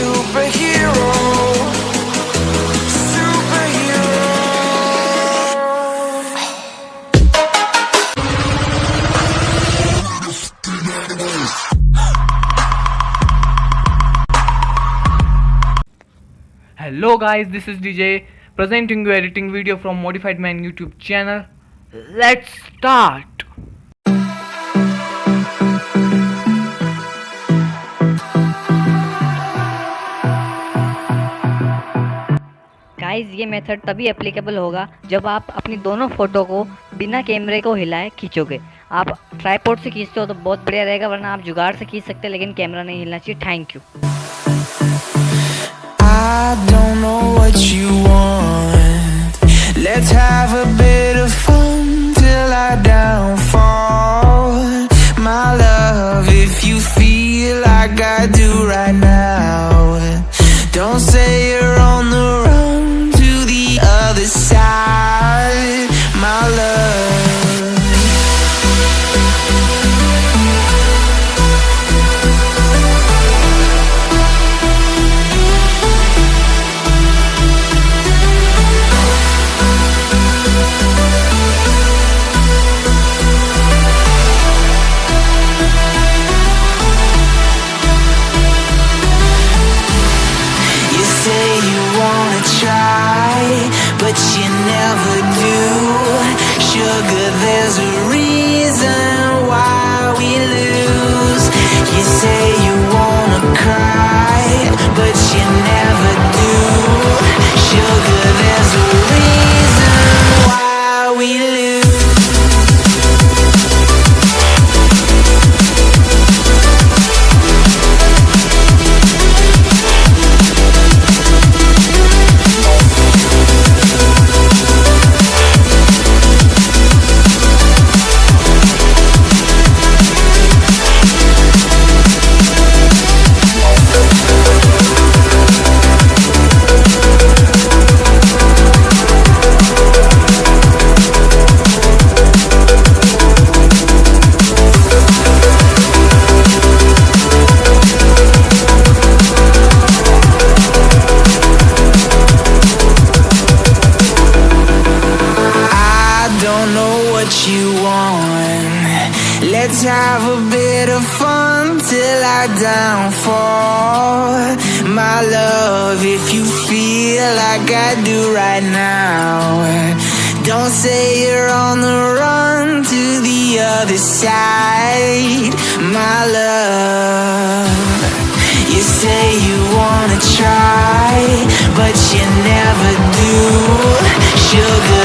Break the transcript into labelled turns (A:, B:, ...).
A: superhero.
B: Hello guys, this is DJ presenting you editing video from Modified Man YouTube channel. Let's start.
C: Guys ये method तभी applicable होगा जब आप अपनी दोनों फोटो को बिना कैमरे को हिलाए खींचोगे। आप ट्राइपॉड से खींचते हो तो बहुत बढ़िया रहेगा, वरना आप जुगाड़ से खींच सकते हैं लेकिन कैमरा नहीं हिलना चाहिए। Thank you.
A: I don't know what you want. Let's have a bit of fun till I downfall. My love, if you feel like I do right now, don't say you're on the run to the other side, my love. But you never do. Sugar, there's a reason why we lose. You say you wanna cry, but you never do. Sugar, there's a reason why we lose. You want. Let's have a bit of fun till I downfall, my love, if you feel like I do right now. Don't say you're on the run to the other side, my love. You say you wanna try, but you never do. Sugar,